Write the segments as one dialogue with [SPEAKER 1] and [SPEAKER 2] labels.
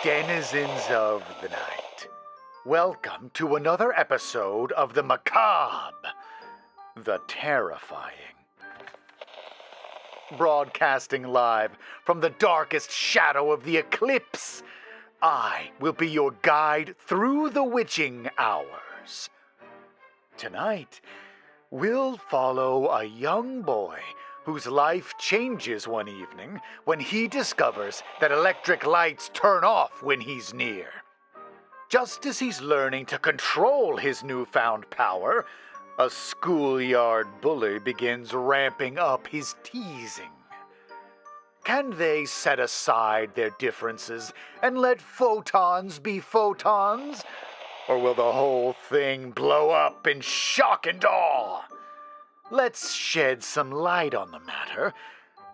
[SPEAKER 1] denizens of the night. Welcome to another episode of the macabre, the terrifying. Broadcasting live from the darkest shadow of the eclipse, I will be your guide through the witching hours. Tonight, we'll follow a young boy whose life changes one evening when he discovers that electric lights turn off when he's near. Just as he's learning to control his newfound power, a schoolyard bully begins ramping up his teasing. Can they set aside their differences and let photons be photons? Or will the whole thing blow up in shock and awe? Let's shed some light on the matter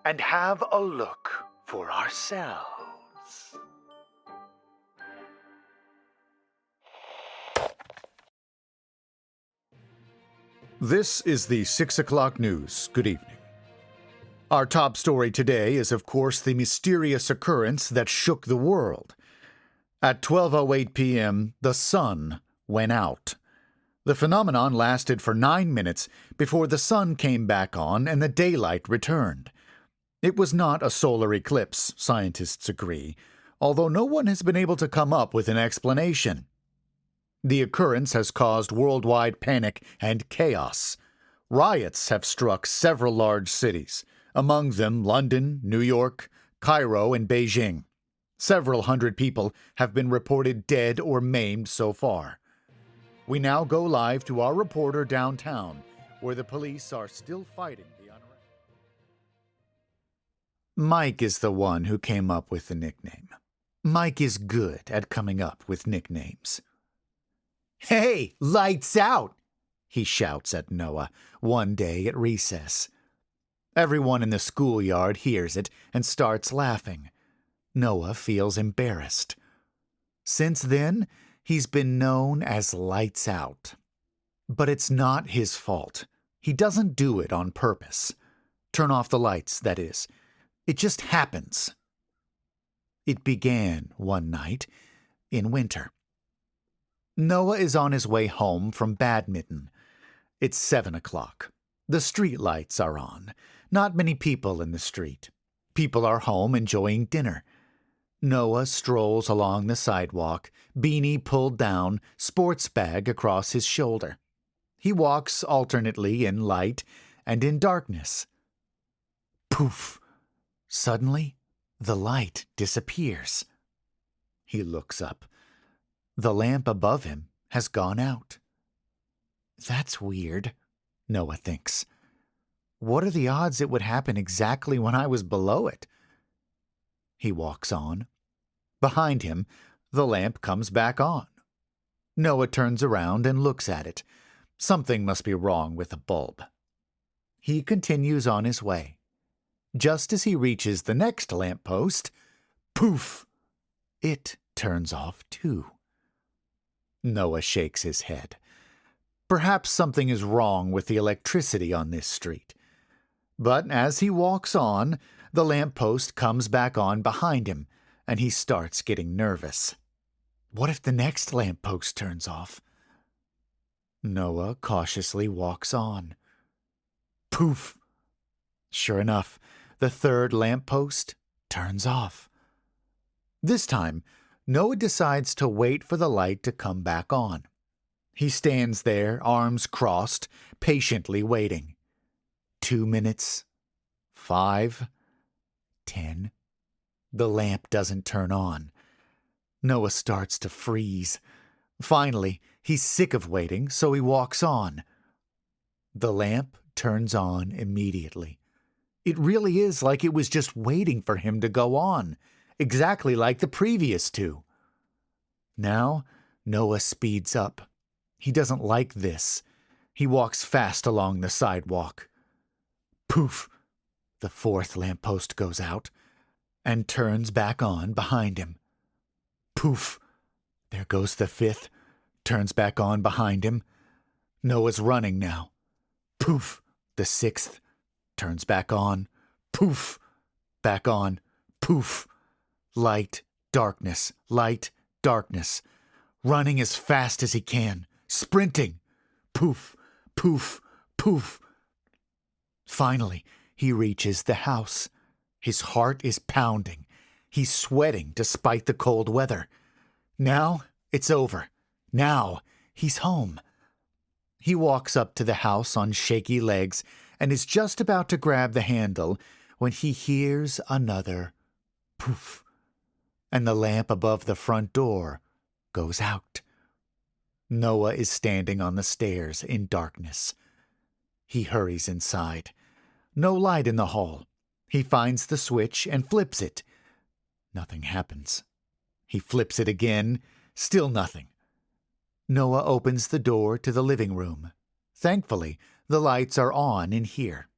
[SPEAKER 1] and have a look for ourselves.
[SPEAKER 2] This is the 6 o'clock news. Good evening. Our top story today is, of course, the mysterious occurrence that shook the world. At 12:08 p.m., the sun went out. The phenomenon lasted for 9 minutes before the sun came back on and the daylight returned. It was not a solar eclipse, scientists agree, although no one has been able to come up with an explanation. The occurrence has caused worldwide panic and chaos. Riots have struck several large cities, among them London, New York, Cairo, and Beijing. Several hundred people have been reported dead or maimed so far. We now go live to our reporter downtown, where the police are still fighting the unrest. Mike is the one who came up with the nickname. Mike is good at coming up with nicknames. "Hey, lights out!" he shouts at Noah one day at recess. Everyone in the schoolyard hears it and starts laughing. Noah feels embarrassed. Since then, he's been known as Lights Out. But it's not his fault. He doesn't do it on purpose. Turn off the lights, that is. It just happens. It began one night in winter. Noah is on his way home from badminton. It's 7 o'clock. The street lights are on. Not many people in the street. People are home enjoying dinner. Noah strolls along the sidewalk, beanie pulled down, sports bag across his shoulder. He walks alternately in light and in darkness. Poof! Suddenly, the light disappears. He looks up. The lamp above him has gone out. That's weird, Noah thinks. What are the odds it would happen exactly when I was below it? He walks on. Behind him, the lamp comes back on. Noah turns around and looks at it. Something must be wrong with the bulb. He continues on his way. Just as he reaches the next lamp post, poof! It turns off too. Noah shakes his head. Perhaps something is wrong with the electricity on this street. But as he walks on, the lamppost comes back on behind him, and he starts getting nervous. What if the next lamppost turns off? Noah cautiously walks on. Poof! Sure enough, the third lamppost turns off. This time, Noah decides to wait for the light to come back on. He stands there, arms crossed, patiently waiting. 2 minutes. 5. 10. The lamp doesn't turn on. Noah starts to freeze. Finally, he's sick of waiting, so he walks on. The lamp turns on immediately. It really is like it was just waiting for him to go on, exactly like the previous two. Now, Noah speeds up. He doesn't like this. He walks fast along the sidewalk. Poof! The fourth lamppost goes out and turns back on behind him. Poof! There goes the fifth, turns back on behind him. Noah's running now. Poof! The sixth turns back on. Poof! Back on. Poof! Light Darkness, light, darkness. Running as fast as he can. Sprinting. Poof, poof, poof. Finally, he reaches the house. His heart is pounding. He's sweating despite the cold weather. Now it's over. Now he's home. He walks up to the house on shaky legs and is just about to grab the handle when he hears another poof, and the lamp above the front door goes out. Noah is standing on the stairs in darkness. He hurries inside. No light in the hall. He finds the switch and flips it. Nothing happens. He flips it again. Still nothing. Noah opens the door to the living room. Thankfully, the lights are on in here.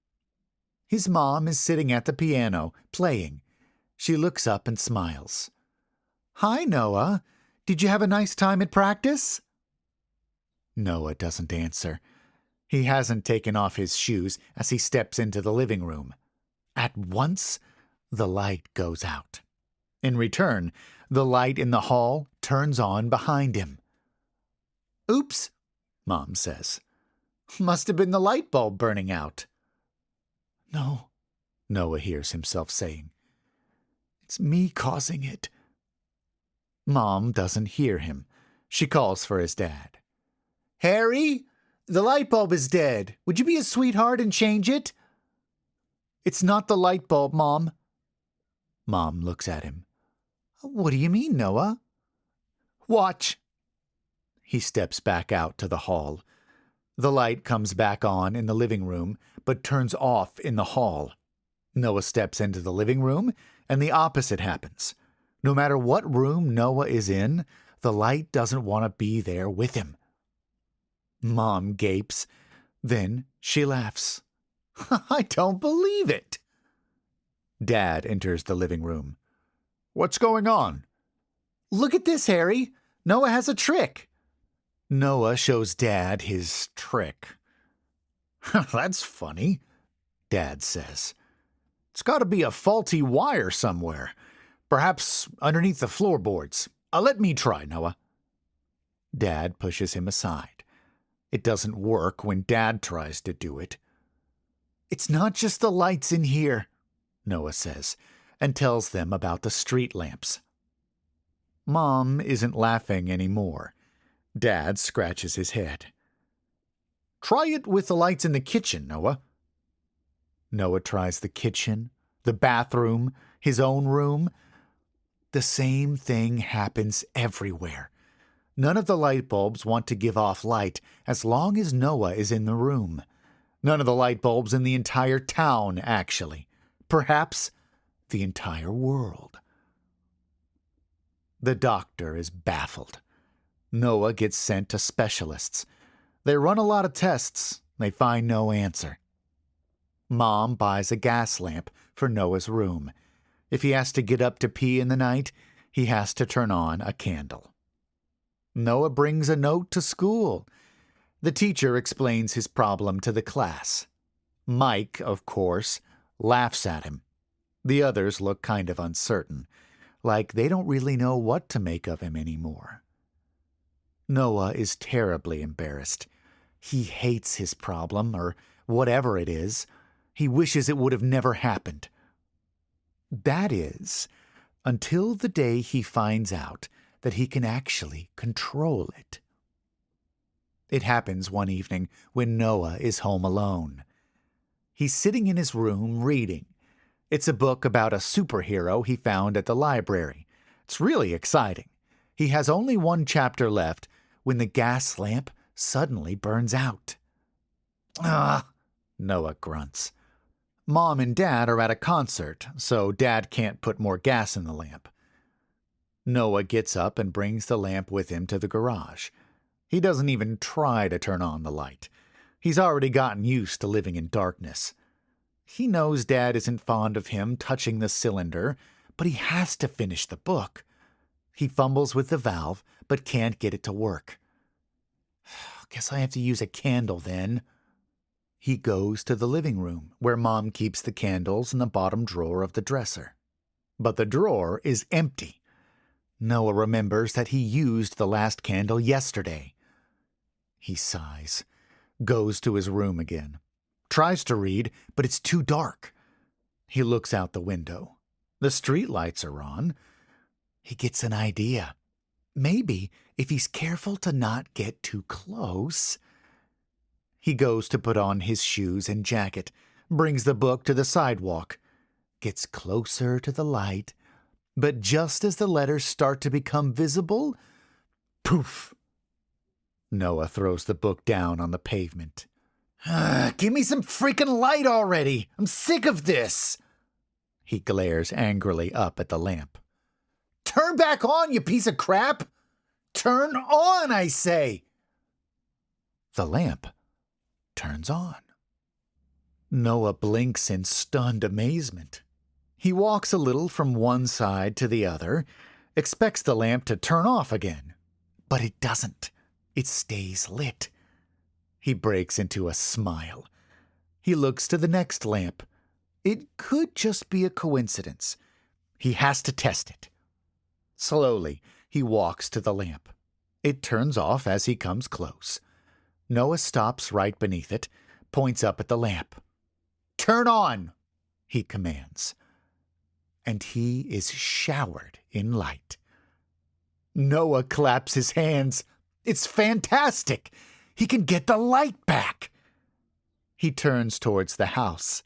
[SPEAKER 2] His mom is sitting at the piano, playing. She looks up and smiles. "Hi, Noah. Did you have a nice time at practice?" Noah doesn't answer. He hasn't taken off his shoes as he steps into the living room. At once, the light goes out. In return, the light in the hall turns on behind him. "Oops," Mom says. "Must have been the light bulb burning out." "No," Noah hears himself saying. "It's me causing it." Mom doesn't hear him. She calls for his dad. "Harry, the light bulb is dead. Would you be a sweetheart and change it?" "It's not the light bulb, Mom." Mom looks at him. "What do you mean, Noah?" "Watch." He steps back out to the hall. The light comes back on in the living room, but turns off in the hall. Noah steps into the living room, and the opposite happens. No matter what room Noah is in, the light doesn't want to be there with him. Mom gapes. Then she laughs. "I don't believe it." Dad enters the living room. "What's going on?" "Look at this, Harry. Noah has a trick." Noah shows Dad his trick. "That's funny," Dad says. "It's got to be a faulty wire somewhere. Perhaps underneath the floorboards. Let me try, Noah." Dad pushes him aside. It doesn't work when Dad tries to do it. "It's not just the lights in here," Noah says, and tells them about the street lamps. Mom isn't laughing anymore. Dad scratches his head. "Try it with the lights in the kitchen, Noah." Noah tries the kitchen, the bathroom, his own room. The same thing happens everywhere. None of the light bulbs want to give off light as long as Noah is in the room. None of the light bulbs in the entire town, actually. Perhaps the entire world. The doctor is baffled. Noah gets sent to specialists. They run a lot of tests. They find no answer. Mom buys a gas lamp for Noah's room. If he has to get up to pee in the night, he has to turn on a candle. Noah brings a note to school. The teacher explains his problem to the class. Mike, of course, laughs at him. The others look kind of uncertain, like they don't really know what to make of him anymore. Noah is terribly embarrassed. He hates his problem, or whatever it is. He wishes it would have never happened. That is, until the day he finds out that he can actually control it. It happens one evening when Noah is home alone. He's sitting in his room reading. It's a book about a superhero he found at the library. It's really exciting. He has only one chapter left when the gas lamp suddenly burns out. "Ah," Noah grunts. Mom and Dad are at a concert, so Dad can't put more gas in the lamp. Noah gets up and brings the lamp with him to the garage. He doesn't even try to turn on the light. He's already gotten used to living in darkness. He knows Dad isn't fond of him touching the cylinder, but he has to finish the book. He fumbles with the valve, but can't get it to work. "Guess I have to use a candle then." He goes to the living room, where Mom keeps the candles in the bottom drawer of the dresser. But the drawer is empty. Noah remembers that he used the last candle yesterday. He sighs, goes to his room again, tries to read, but it's too dark. He looks out the window. The street lights are on. He gets an idea. Maybe if he's careful to not get too close. He goes to put on his shoes and jacket, brings the book to the sidewalk, gets closer to the light, but just as the letters start to become visible, poof! Noah throws the book down on the pavement. Give me some freaking light already! I'm sick of this! He glares angrily up at the lamp. Turn back on, you piece of crap! Turn on, I say! The lamp turns on. Noah blinks in stunned amazement. He walks a little from one side to the other, expects the lamp to turn off again. But it doesn't. It stays lit. He breaks into a smile. He looks to the next lamp. It could just be a coincidence. He has to test it. Slowly, he walks to the lamp. It turns off as he comes close. Noah stops right beneath it, points up at the lamp. Turn on, he commands. And he is showered in light. Noah claps his hands. It's fantastic. He can get the light back. He turns towards the house.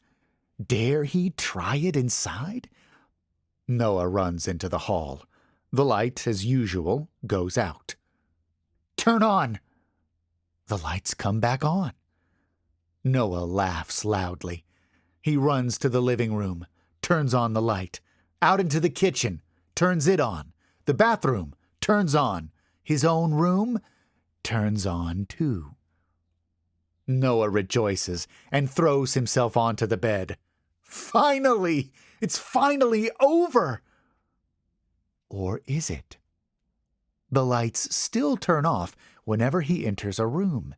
[SPEAKER 2] Dare he try it inside? Noah runs into the hall. The light, as usual, goes out. Turn on. The lights come back on. Noah laughs loudly. He runs to the living room, turns on the light. Out into the kitchen, turns it on. The bathroom, turns on. His own room, turns on too. Noah rejoices and throws himself onto the bed. Finally! It's finally over! Or is it? The lights still turn off whenever he enters a room,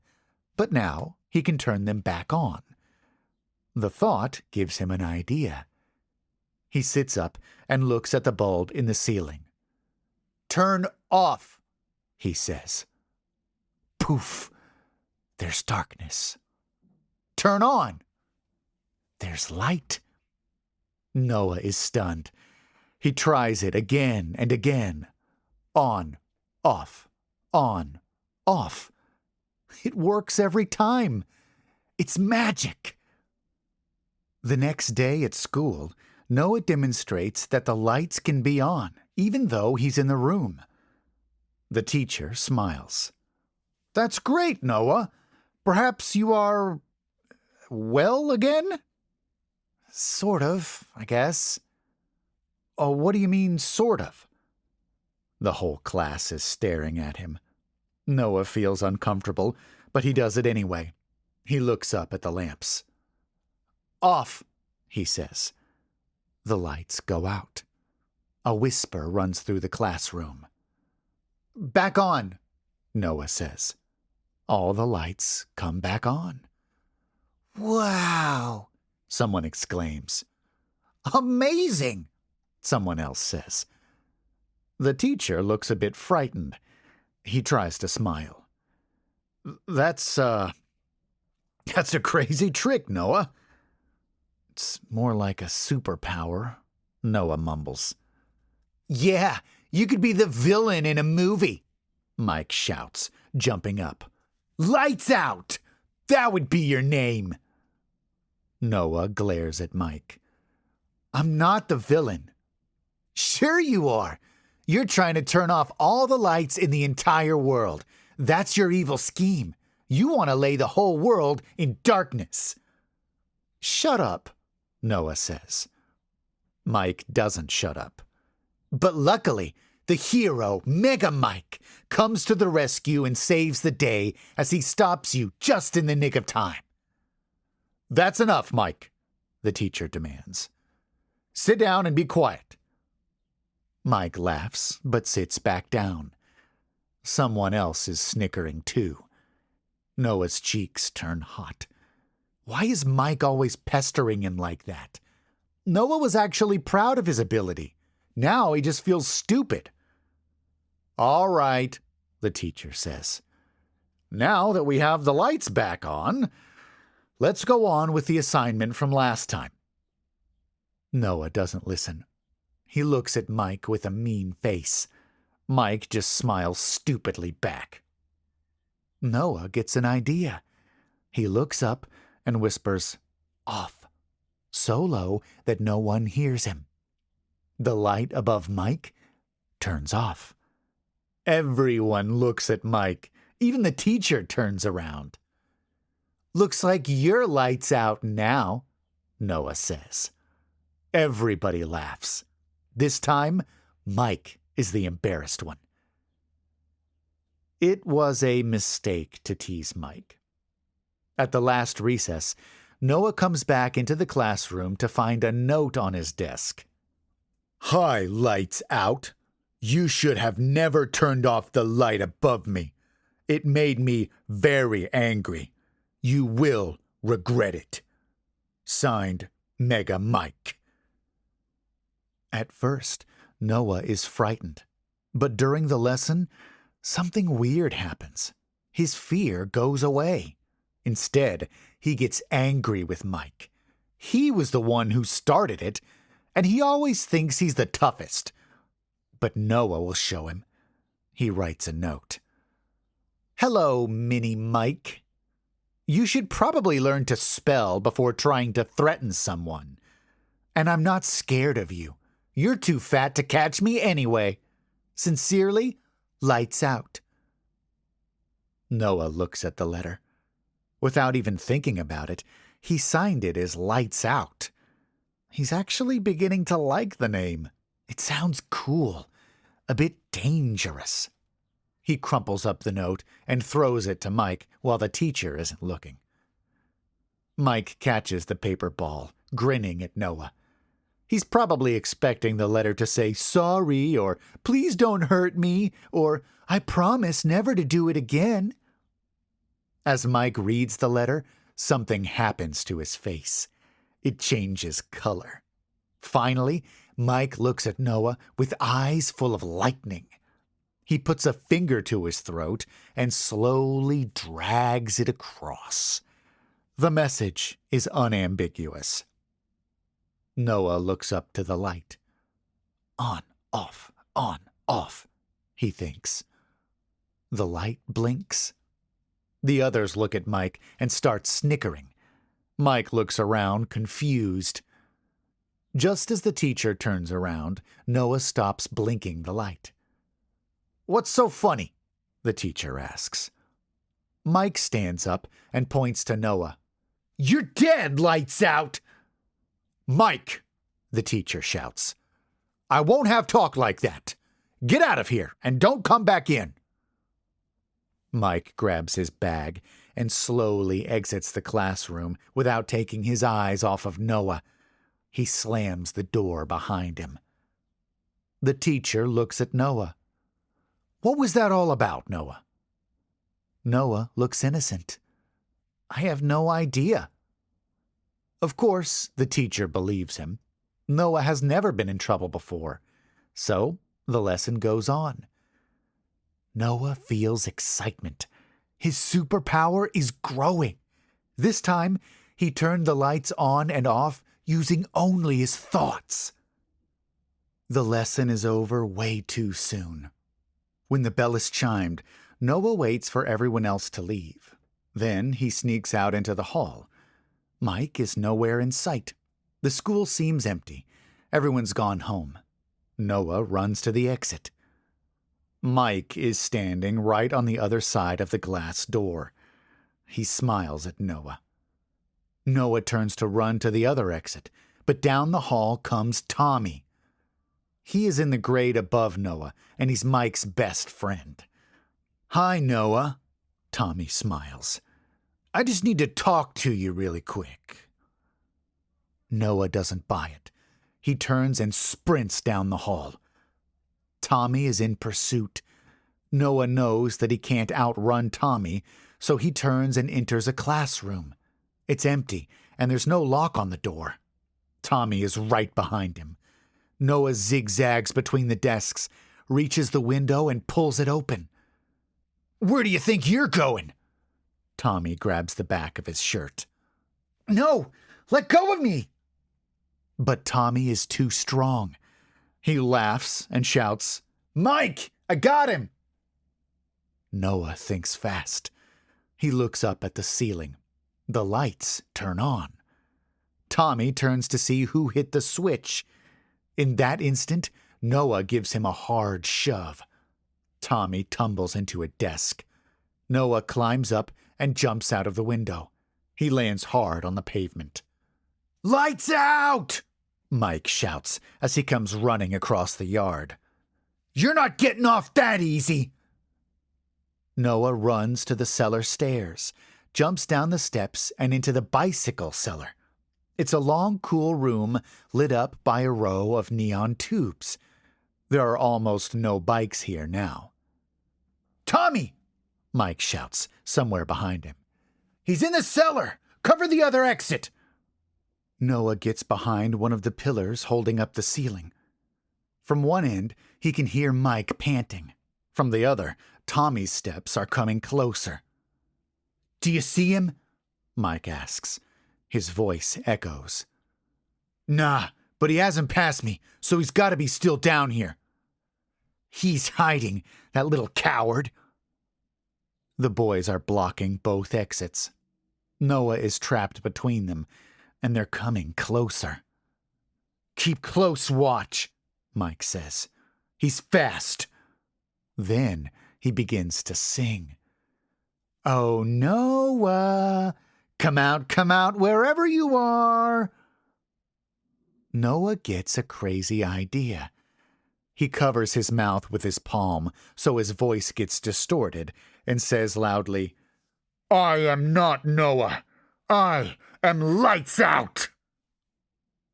[SPEAKER 2] but now he can turn them back on. The thought gives him an idea. He sits up and looks at the bulb in the ceiling. Turn off, he says. Poof! There's darkness. Turn on! There's light. Noah is stunned. He tries it again and again. On, off, on, off. It works every time. It's magic. The next day at school, Noah demonstrates that the lights can be on, even though he's in the room. The teacher smiles. That's great, Noah. Perhaps you are, well again? Sort of, I guess. Oh, what do you mean, sort of? The whole class is staring at him. Noah feels uncomfortable, but he does it anyway. He looks up at the lamps. Off, he says. The lights go out. A whisper runs through the classroom. Back on, Noah says. All the lights come back on. Wow, someone exclaims. Amazing, someone else says. The teacher looks a bit frightened. He tries to smile. That's a crazy trick, Noah. It's more like a superpower, Noah mumbles. Yeah, you could be the villain in a movie, Mike shouts, jumping up. Lights out! That would be your name. Noah glares at Mike. I'm not the villain. Sure you are. You're trying to turn off all the lights in the entire world. That's your evil scheme. You want to lay the whole world in darkness. Shut up, Noah says. Mike doesn't shut up. But luckily, the hero, Mega Mike, comes to the rescue and saves the day as he stops you just in the nick of time. That's enough, Mike, the teacher demands. Sit down and be quiet. Mike laughs, but sits back down. Someone else is snickering too. Noah's cheeks turn hot. Why is Mike always pestering him like that? Noah was actually proud of his ability. Now he just feels stupid. All right, the teacher says. Now that we have the lights back on, let's go on with the assignment from last time. Noah doesn't listen. He looks at Mike with a mean face. Mike just smiles stupidly back. Noah gets an idea. He looks up and whispers, "Off," so low that no one hears him. The light above Mike turns off. Everyone looks at Mike. Even the teacher turns around. "Looks like your light's out now," Noah says. Everybody laughs. This time, Mike is the embarrassed one. It was a mistake to tease Mike. At the last recess, Noah comes back into the classroom to find a note on his desk. "Hi, lights out. You should have never turned off the light above me. It made me very angry. You will regret it. Signed, Mega Mike." At first, Noah is frightened, but during the lesson, something weird happens. His fear goes away. Instead, he gets angry with Mike. He was the one who started it, and he always thinks he's the toughest. But Noah will show him. He writes a note. "Hello, Mini Mike. You should probably learn to spell before trying to threaten someone. And I'm not scared of you. You're too fat to catch me anyway. Sincerely, Lights Out." Noah looks at the letter. Without even thinking about it, he signed it as Lights Out. He's actually beginning to like the name. It sounds cool, a bit dangerous. He crumples up the note and throws it to Mike while the teacher isn't looking. Mike catches the paper ball, grinning at Noah. He's probably expecting the letter to say sorry or please don't hurt me or I promise never to do it again. As Mike reads the letter, something happens to his face. It changes color. Finally, Mike looks at Noah with eyes full of lightning. He puts a finger to his throat and slowly drags it across. The message is unambiguous. Noah looks up to the light. On, off, he thinks. The light blinks. The others look at Mike and start snickering. Mike looks around, confused. Just as the teacher turns around, Noah stops blinking the light. "What's so funny?" the teacher asks. Mike stands up and points to Noah. "You're dead, Lights Out!" "Mike," the teacher shouts. "I won't have talk like that. Get out of here and don't come back in." Mike grabs his bag and slowly exits the classroom without taking his eyes off of Noah. He slams the door behind him. The teacher looks at Noah. "What was that all about, Noah?" Noah looks innocent. "I have no idea." Of course, the teacher believes him. Noah has never been in trouble before. So, the lesson goes on. Noah feels excitement. His superpower is growing. This time, he turned the lights on and off using only his thoughts. The lesson is over way too soon. When the bell is chimed, Noah waits for everyone else to leave. Then he sneaks out into the hall. Mike is nowhere in sight. The school seems empty. Everyone's gone home. Noah runs to the exit. Mike is standing right on the other side of the glass door. He smiles at Noah. Noah turns to run to the other exit, but down the hall comes Tommy. He is in the grade above Noah, and he's Mike's best friend. "Hi, Noah," Tommy smiles. "I just need to talk to you really quick." Noah doesn't buy it. He turns and sprints down the hall. Tommy is in pursuit. Noah knows that he can't outrun Tommy, so he turns and enters a classroom. It's empty, and there's no lock on the door. Tommy is right behind him. Noah zigzags between the desks, reaches the window and pulls it open. "Where do you think you're going?" Tommy grabs the back of his shirt. "No, let go of me!" But Tommy is too strong. He laughs and shouts, "Mike, I got him!" Noah thinks fast. He looks up at the ceiling. The lights turn on. Tommy turns to see who hit the switch. In that instant, Noah gives him a hard shove. Tommy tumbles into a desk. Noah climbs up and jumps out of the window. He lands hard on the pavement. "Lights out!" Mike shouts as he comes running across the yard. "You're not getting off that easy!" Noah runs to the cellar stairs, jumps down the steps and into the bicycle cellar. It's a long, cool room lit up by a row of neon tubes. There are almost no bikes here now. "Tommy!" Mike shouts, somewhere behind him. "He's in the cellar! Cover the other exit!" Noah gets behind one of the pillars holding up the ceiling. From one end, he can hear Mike panting. From the other, Tommy's steps are coming closer. "Do you see him?" Mike asks. His voice echoes. "Nah, but he hasn't passed me, so he's got to be still down here." "He's hiding, that little coward." The boys are blocking both exits. Noah is trapped between them, and they're coming closer. "Keep close watch," Mike says. "He's fast." Then he begins to sing. "Oh, Noah, come out, wherever you are." Noah gets a crazy idea. He covers his mouth with his palm so his voice gets distorted and says loudly, "I am not Noah. I am Lights Out."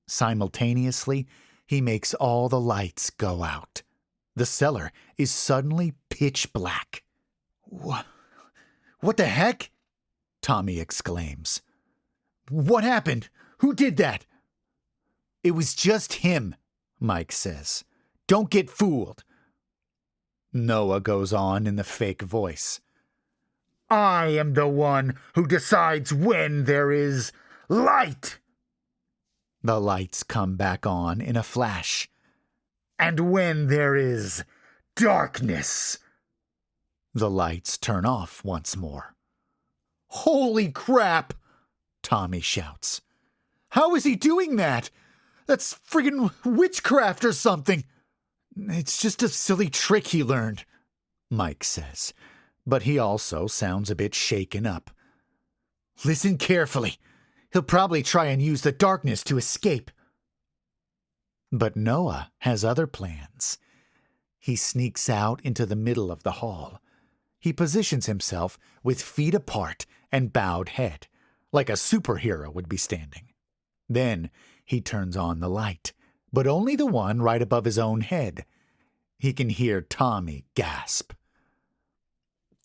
[SPEAKER 2] Simultaneously, he makes all the lights go out. The cellar is suddenly pitch black. What the heck?" Tommy exclaims. "What happened? Who did that?" "It was just him," Mike says. "Don't get fooled." Noah goes on in the fake voice. "I am the one who decides when there is light." The lights come back on in a flash. "And when there is darkness." The lights turn off once more. "Holy crap!" Tommy shouts. "How is he doing that? That's friggin' witchcraft or something." "It's just a silly trick he learned," Mike says, but he also sounds a bit shaken up. "Listen carefully. He'll probably try and use the darkness to escape." But Noah has other plans. He sneaks out into the middle of the hall. He positions himself with feet apart and bowed head, like a superhero would be standing. Then he turns on the light, but only the one right above his own head. He can hear Tommy gasp.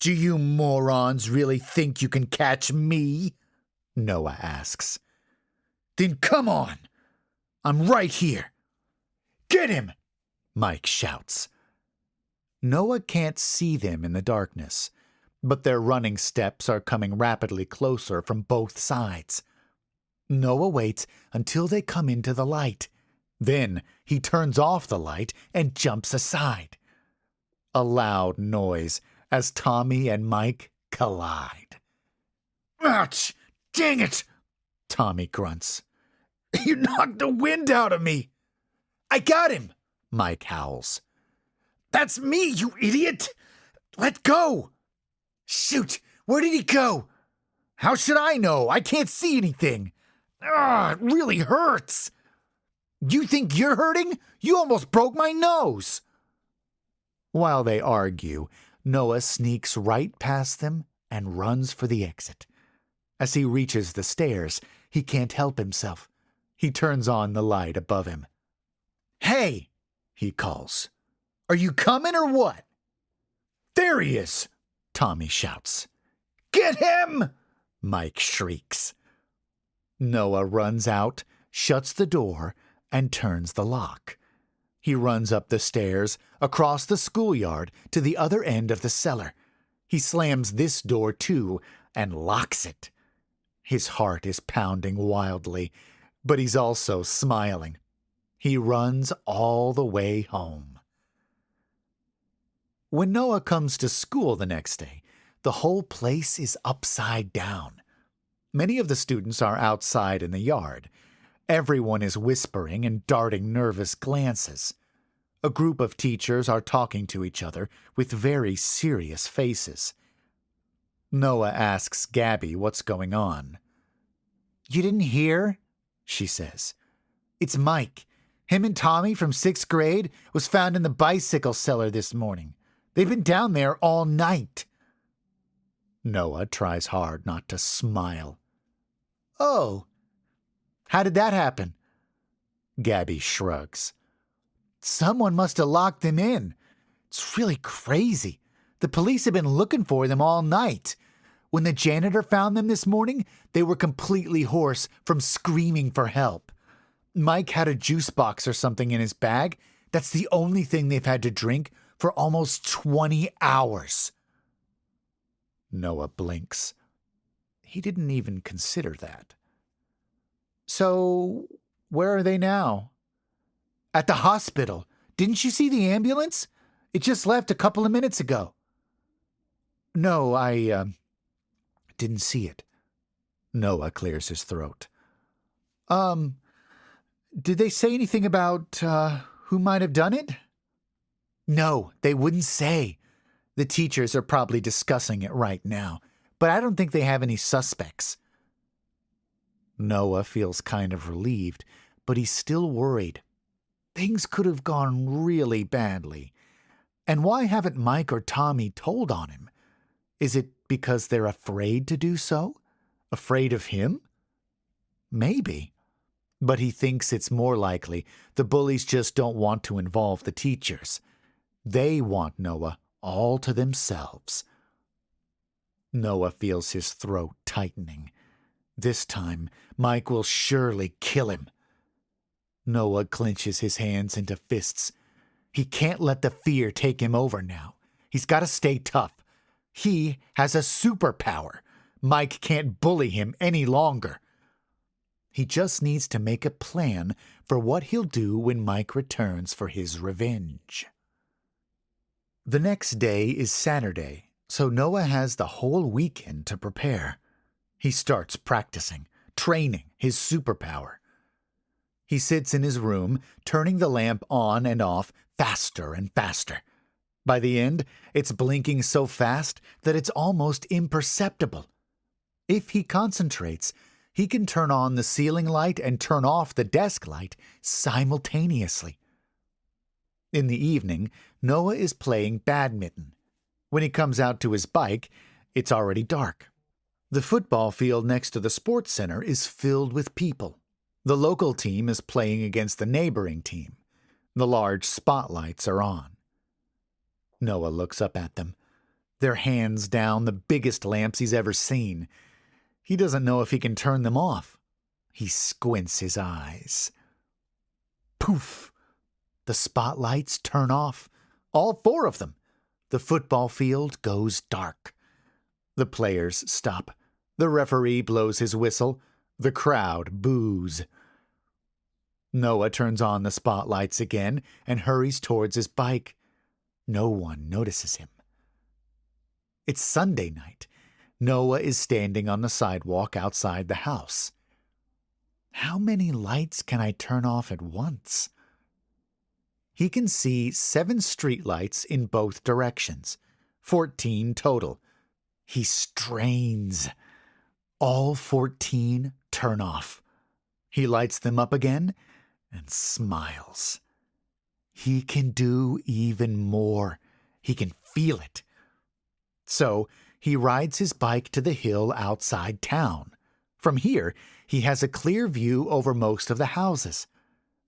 [SPEAKER 2] "Do you morons really think you can catch me?" Noah asks. "Then come on. I'm right here." "Get him!" Mike shouts. Noah can't see them in the darkness, but their running steps are coming rapidly closer from both sides. Noah waits until they come into the light. Then he turns off the light and jumps aside. A loud noise as Tommy and Mike collide. "Ouch! Dang it!" Tommy grunts. "You knocked the wind out of me." "I got him!" Mike howls. "That's me, you idiot! Let go!" "Shoot! Where did he go?" "How should I know? I can't see anything." "It really hurts." "You think you're hurting? You almost broke my nose." While they argue, Noah sneaks right past them and runs for the exit. As he reaches the stairs, he can't help himself. He turns on the light above him. "Hey!" he calls. "Are you coming or what?" "There he is!" Tommy shouts. "Get him!" Mike shrieks. Noah runs out, shuts the door, and turns the lock. He runs up the stairs, across the schoolyard, to the other end of the cellar. He slams this door too and locks it. His heart is pounding wildly, but he's also smiling. He runs all the way home. When Noah comes to school the next day, the whole place is upside down. Many of the students are outside in the yard. Everyone is whispering and darting nervous glances. A group of teachers are talking to each other with very serious faces. Noah asks Gabby what's going on. "You didn't hear?" she says. "It's Mike. Him and Tommy from 6th grade was found in the bicycle cellar this morning. They've been down there all night." Noah tries hard not to smile. "Oh, how did that happen?" Gabby shrugs. "Someone must have locked them in. It's really crazy. The police have been looking for them all night. When the janitor found them this morning, they were completely hoarse from screaming for help. Mike had a juice box or something in his bag. That's the only thing they've had to drink for almost 20 hours. Noah blinks. He didn't even consider that. "So, where are they now?" "At the hospital. Didn't you see the ambulance? It just left a couple of minutes ago." "No, I didn't see it." Noah clears his throat. Did they say anything about who might have done it?" "No, they wouldn't say. The teachers are probably discussing it right now, but I don't think they have any suspects." Noah feels kind of relieved, but he's still worried. Things could have gone really badly. And why haven't Mike or Tommy told on him? Is it because they're afraid to do so? Afraid of him? Maybe. But he thinks it's more likely the bullies just don't want to involve the teachers. They want Noah all to themselves. Noah feels his throat tightening. This time, Mike will surely kill him. Noah clenches his hands into fists. He can't let the fear take him over now. He's got to stay tough. He has a superpower. Mike can't bully him any longer. He just needs to make a plan for what he'll do when Mike returns for his revenge. The next day is Saturday, so Noah has the whole weekend to prepare. He starts practicing, training his superpower. He sits in his room, turning the lamp on and off faster and faster. By the end, it's blinking so fast that it's almost imperceptible. If he concentrates, he can turn on the ceiling light and turn off the desk light simultaneously. In the evening, Noah is playing badminton. When he comes out to his bike, it's already dark. The football field next to the sports center is filled with people. The local team is playing against the neighboring team. The large spotlights are on. Noah looks up at them. They're hands down the biggest lamps he's ever seen. He doesn't know if he can turn them off. He squints his eyes. Poof! The spotlights turn off. All 4 of them. The football field goes dark. The players stop. The referee blows his whistle. The crowd boos. Noah turns on the spotlights again and hurries towards his bike. No one notices him. It's Sunday night. Noah is standing on the sidewalk outside the house. How many lights can I turn off at once? He can see 7 streetlights in both directions, 14 total. He strains. All 14 turn off. He lights them up again and smiles. He can do even more. He can feel it. So he rides his bike to the hill outside town. From here, he has a clear view over most of the houses.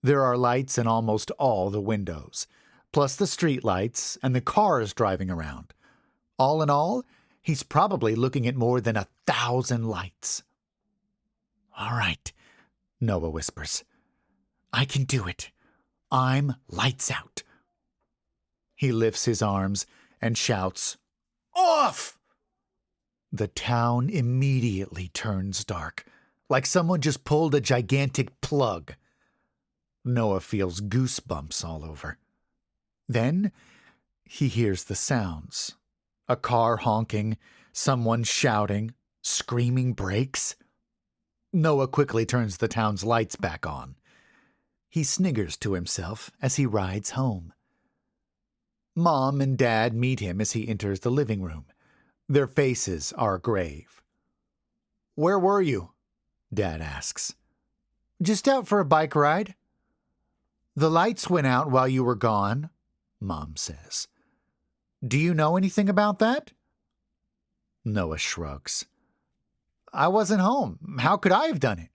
[SPEAKER 2] There are lights in almost all the windows, plus the street lights and the cars driving around. All in all, he's probably looking at more than 1,000 lights. "All right," Noah whispers. "I can do it. I'm lights out. He lifts his arms and shouts, "Off!" The town immediately turns dark, like someone just pulled a gigantic plug. Noah feels goosebumps all over. Then he hears the sounds. A car honking, someone shouting, screaming brakes. Noah quickly turns the town's lights back on. He sniggers to himself as he rides home. Mom and Dad meet him as he enters the living room. Their faces are grave. "Where were you?" Dad asks. "Just out for a bike ride." "The lights went out while you were gone," Mom says. "Do you know anything about that?" Noah shrugs. "I wasn't home. How could I have done it?"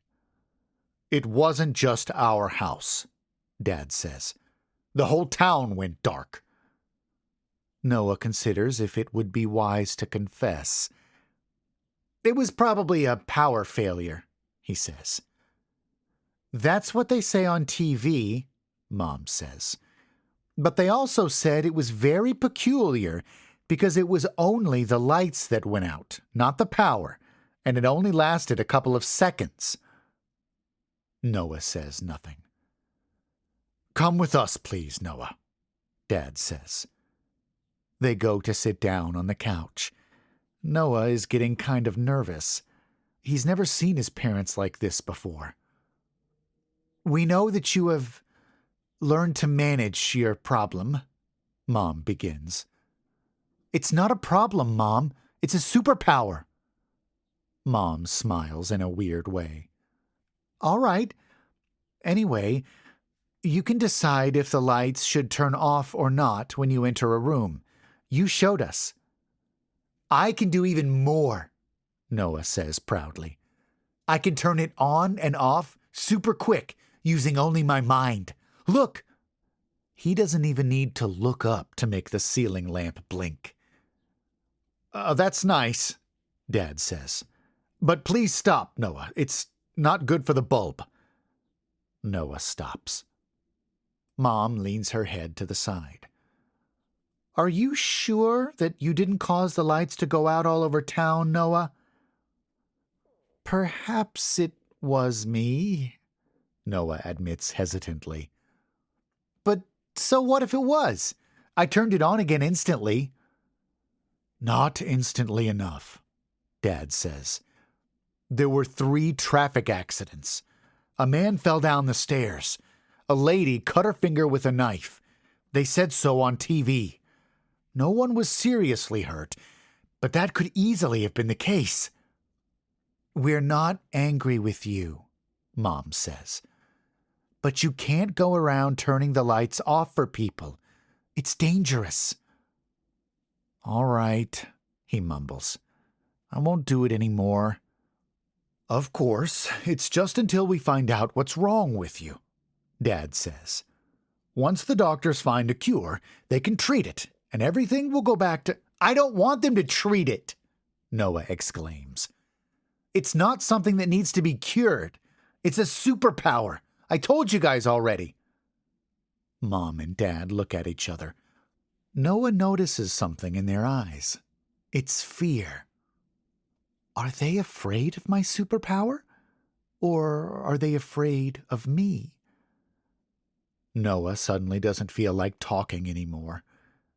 [SPEAKER 2] "It wasn't just our house," Dad says. "The whole town went dark." Noah considers if it would be wise to confess. "It was probably a power failure," he says. "That's what they say on TV," Mom says. "But they also said it was very peculiar because it was only the lights that went out, not the power, and it only lasted a couple of seconds." Noah says nothing. "Come with us, please, Noah," Dad says. They go to sit down on the couch. Noah is getting kind of nervous. He's never seen his parents like this before. "We know that you have learned to manage your problem," Mom begins. "It's not a problem, Mom. It's a superpower." Mom smiles in a weird way. "All right. Anyway, you can decide if the lights should turn off or not when you enter a room. You showed us." "I can do even more," Noah says proudly. "I can turn it on and off super quick using only my mind. Look!" He doesn't even need to look up to make the ceiling lamp blink. That's nice," Dad says. "But please stop, Noah. It's not good for the bulb." Noah stops. Mom leans her head to the side. "Are you sure that you didn't cause the lights to go out all over town, Noah?" "Perhaps it was me," Noah admits hesitantly. "But so what if it was? I turned it on again instantly." "Not instantly enough," Dad says. "There were 3 traffic accidents. A man fell down the stairs. A lady cut her finger with a knife. They said so on TV. No one was seriously hurt, but that could easily have been the case." "We're not angry with you," Mom says. "But you can't go around turning the lights off for people. It's dangerous." "All right," he mumbles. "I won't do it anymore." "Of course, it's just until we find out what's wrong with you," Dad says. "Once the doctors find a cure, they can treat it, and everything will go back to—" "I don't want them to treat it," Noah exclaims. "It's not something that needs to be cured. It's a superpower. I told you guys already." Mom and Dad look at each other. Noah notices something in their eyes. It's fear. Are they afraid of my superpower? Or are they afraid of me? Noah suddenly doesn't feel like talking anymore.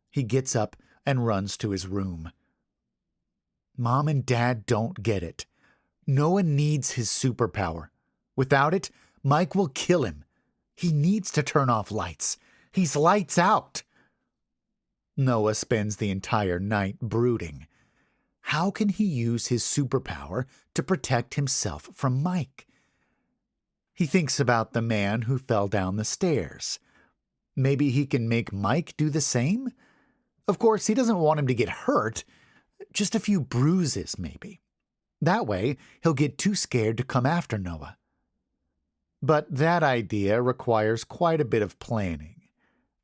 [SPEAKER 2] He gets up and runs to his room. Mom and Dad don't get it. Noah needs his superpower. Without it, Mike will kill him. He needs to turn off lights. He's lights out. Noah spends the entire night brooding. How can he use his superpower to protect himself from Mike? He thinks about the man who fell down the stairs. Maybe he can make Mike do the same? Of course, he doesn't want him to get hurt. Just a few bruises, maybe. That way, he'll get too scared to come after Noah. But that idea requires quite a bit of planning.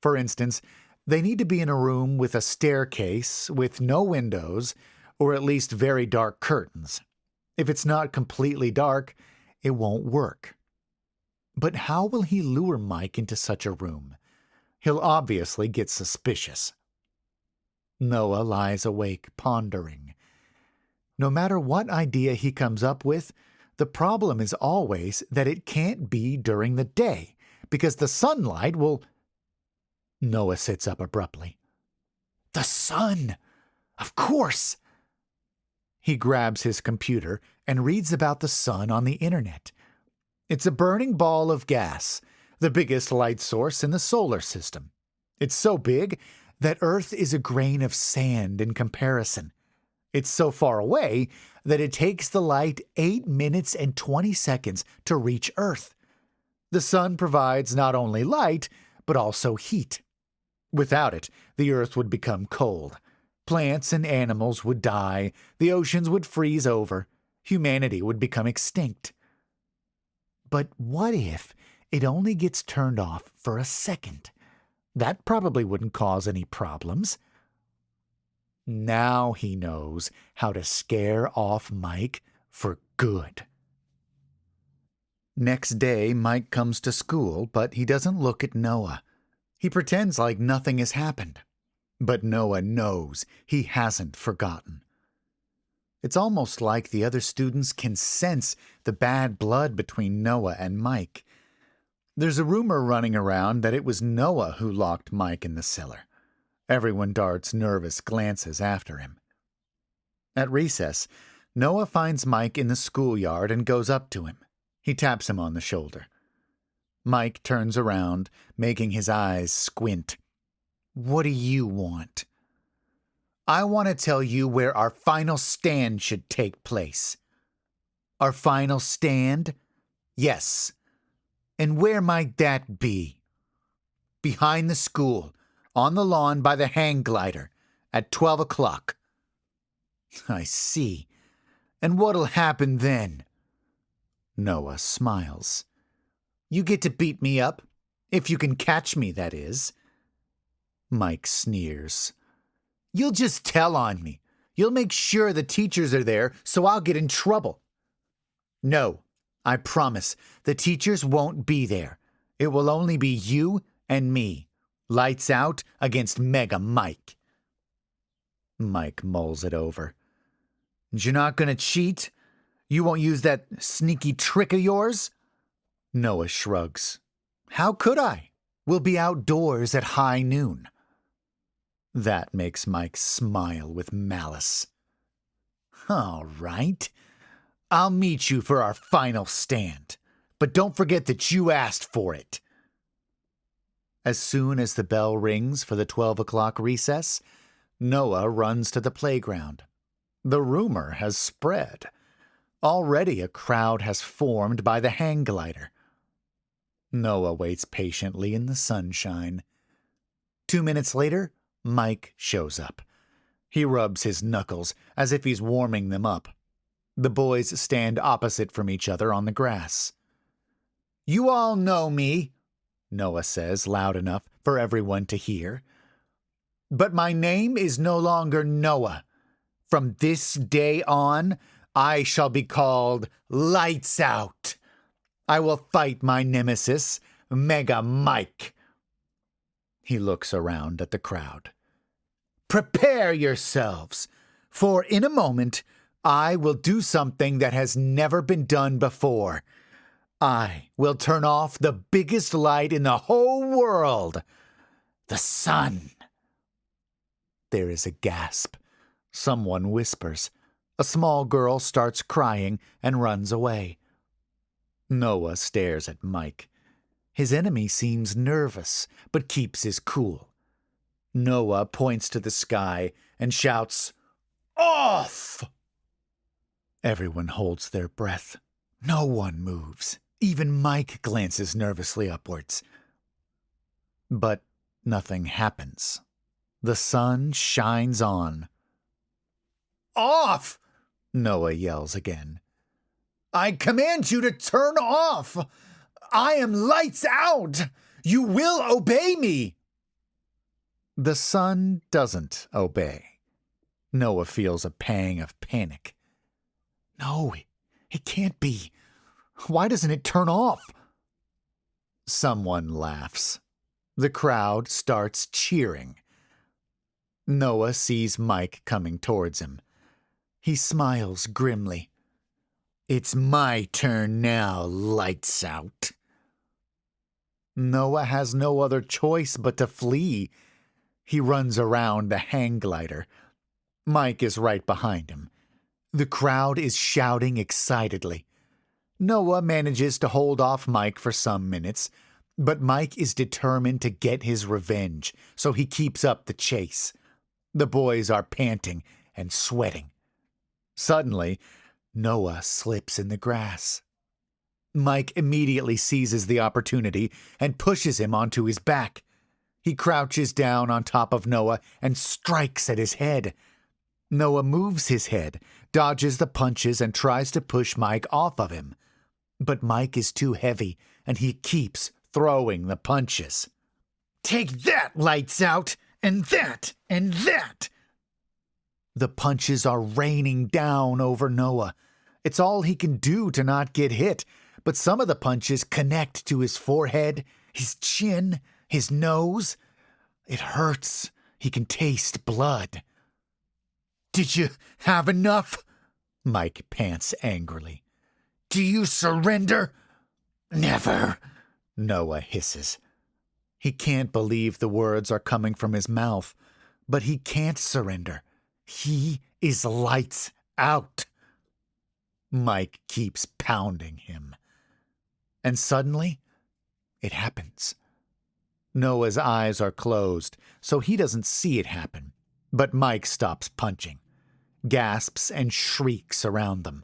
[SPEAKER 2] For instance, they need to be in a room with a staircase, with no windows, or at least very dark curtains. If it's not completely dark, it won't work. But how will he lure Mike into such a room? He'll obviously get suspicious. Noah lies awake, pondering. No matter what idea he comes up with, the problem is always that it can't be during the day, because the sunlight will... Noah sits up abruptly. The sun! Of course! He grabs his computer and reads about the sun on the internet. It's a burning ball of gas, the biggest light source in the solar system. It's so big that Earth is a grain of sand in comparison. It's so far away that it takes the light 8 minutes and 20 seconds to reach Earth. The sun provides not only light, but also heat. Without it, the Earth would become cold. Plants and animals would die, the oceans would freeze over, humanity would become extinct. But what if it only gets turned off for a second? That probably wouldn't cause any problems. Now he knows how to scare off Mike for good. Next day, Mike comes to school, but he doesn't look at Noah. He pretends like nothing has happened. But Noah knows he hasn't forgotten. It's almost like the other students can sense the bad blood between Noah and Mike. There's a rumor running around that it was Noah who locked Mike in the cellar. Everyone darts nervous glances after him. At recess, Noah finds Mike in the schoolyard and goes up to him. He taps him on the shoulder. Mike turns around, making his eyes squint. What do you want? I want to tell you where our final stand should take place. Our final stand? Yes. And where might that be? Behind the school, on the lawn by the hang glider, at 12 o'clock. I see. And what'll happen then? Noah smiles. You get to beat me up, if you can catch me, that is. Mike sneers. You'll just tell on me. You'll make sure the teachers are there so I'll get in trouble. No, I promise, the teachers won't be there. It will only be you and me. Lights out against Mega Mike. Mike mulls it over. You're not gonna cheat? You won't use that sneaky trick of yours? Noah shrugs. How could I? We'll be outdoors at high noon. That makes Mike smile with malice. All right. I'll meet you for our final stand. But don't forget that you asked for it. As soon as the bell rings for the 12 o'clock recess, Noah runs to the playground. The rumor has spread. Already a crowd has formed by the hang glider. Noah waits patiently in the sunshine. 2 minutes later, Mike shows up. He rubs his knuckles as if he's warming them up. The boys stand opposite from each other on the grass. You all know me, Noah says loud enough for everyone to hear. But my name is no longer Noah. From this day on, I shall be called Lights Out. I will fight my nemesis, Mega Mike. He looks around at the crowd. Prepare yourselves, for in a moment I will do something that has never been done before. I will turn off the biggest light in the whole world, the sun. There is a gasp. Someone whispers. A small girl starts crying and runs away. Noah stares at Mike. His enemy seems nervous, but keeps his cool. Noah points to the sky and shouts, Off! Everyone holds their breath. No one moves. Even Mike glances nervously upwards. But nothing happens. The sun shines on. Off! Noah yells again. I command you to turn off! I am lights out! You will obey me! The sun doesn't obey. Noah feels a pang of panic. No, it can't be. Why doesn't it turn off? Someone laughs. The crowd starts cheering. Noah sees Mike coming towards him. He smiles grimly. "It's my turn now, lights out." Noah has no other choice but to flee. He runs around the hang glider. Mike is right behind him. The crowd is shouting excitedly. Noah manages to hold off Mike for some minutes, but Mike is determined to get his revenge, so he keeps up the chase. The boys are panting and sweating. Suddenly, Noah slips in the grass. Mike immediately seizes the opportunity and pushes him onto his back. He crouches down on top of Noah and strikes at his head. Noah moves his head, dodges the punches, and tries to push Mike off of him. But Mike is too heavy, and he keeps throwing the punches. "Take that, lights out, and that, and that!" The punches are raining down over Noah. It's all he can do to not get hit, but some of the punches connect to his forehead, his chin, his nose. It hurts. He can taste blood. "Did you have enough?" Mike pants angrily. "Do you surrender?" "Never," Noah hisses. He can't believe the words are coming from his mouth, but he can't surrender. He is lights out. Mike keeps pounding him. And suddenly, it happens. Noah's eyes are closed, so he doesn't see it happen. But Mike stops punching, gasps and shrieks around them.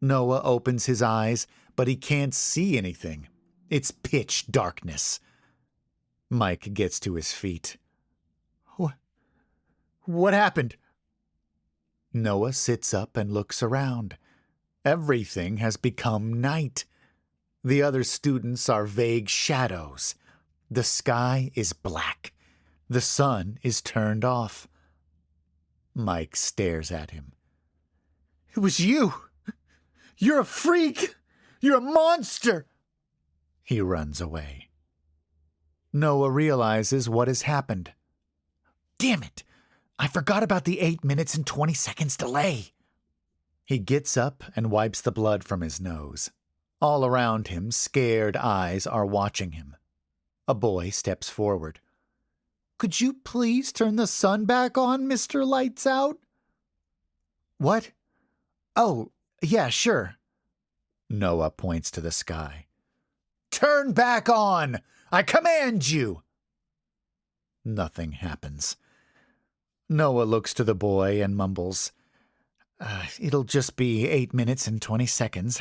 [SPEAKER 2] Noah opens his eyes, but he can't see anything. It's pitch darkness. Mike gets to his feet. What happened?" Noah sits up and looks around. Everything has become night. The other students are vague shadows. The sky is black. The sun is turned off. Mike stares at him. "It was you! You're a freak! You're a monster!" He runs away. Noah realizes what has happened. "Damn it! I forgot about the 8 minutes and 20 seconds delay." He gets up and wipes the blood from his nose. All around him, scared eyes are watching him. A boy steps forward. "Could you please turn the sun back on, Mr. Lights Out?" "What? Oh, yeah, sure." Noah points to the sky. "Turn back on! I command you!" Nothing happens. Noah looks to the boy and mumbles, "It'll just be 8 minutes and 20 seconds.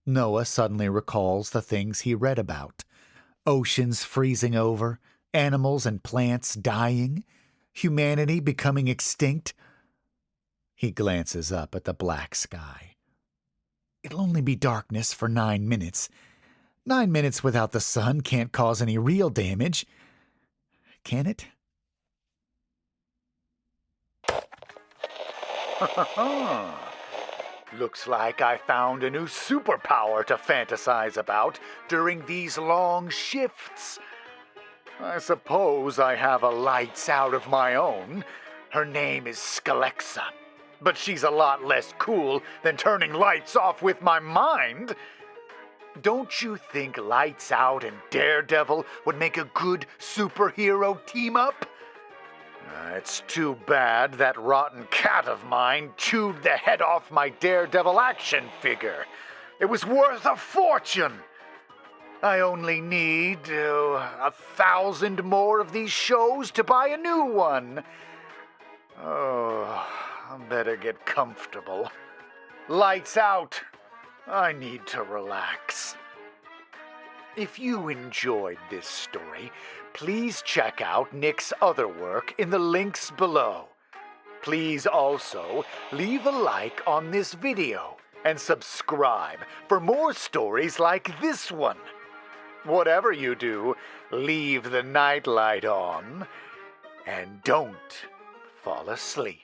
[SPEAKER 2] Noah suddenly recalls the things he read about. Oceans freezing over, animals and plants dying, humanity becoming extinct. He glances up at the black sky. It'll only be darkness for 9 minutes. 9 minutes without the sun can't cause any real damage. Can it?
[SPEAKER 1] Looks like I found a new superpower to fantasize about during these long shifts. I suppose I have a lights out of my own. Her name is Skelexa, but she's a lot less cool than turning lights off with my mind. Don't you think Lights Out and Daredevil would make a good superhero team-up? It's too bad that rotten cat of mine chewed the head off my Daredevil action figure. It was worth a fortune. I only need 1,000 more of these shows to buy a new one. Oh, I better get comfortable. Lights out. I need to relax. If you enjoyed this story, please check out Nick's other work in the links below. Please also leave a like on this video and subscribe for more stories like this one. Whatever you do, leave the nightlight on and don't fall asleep.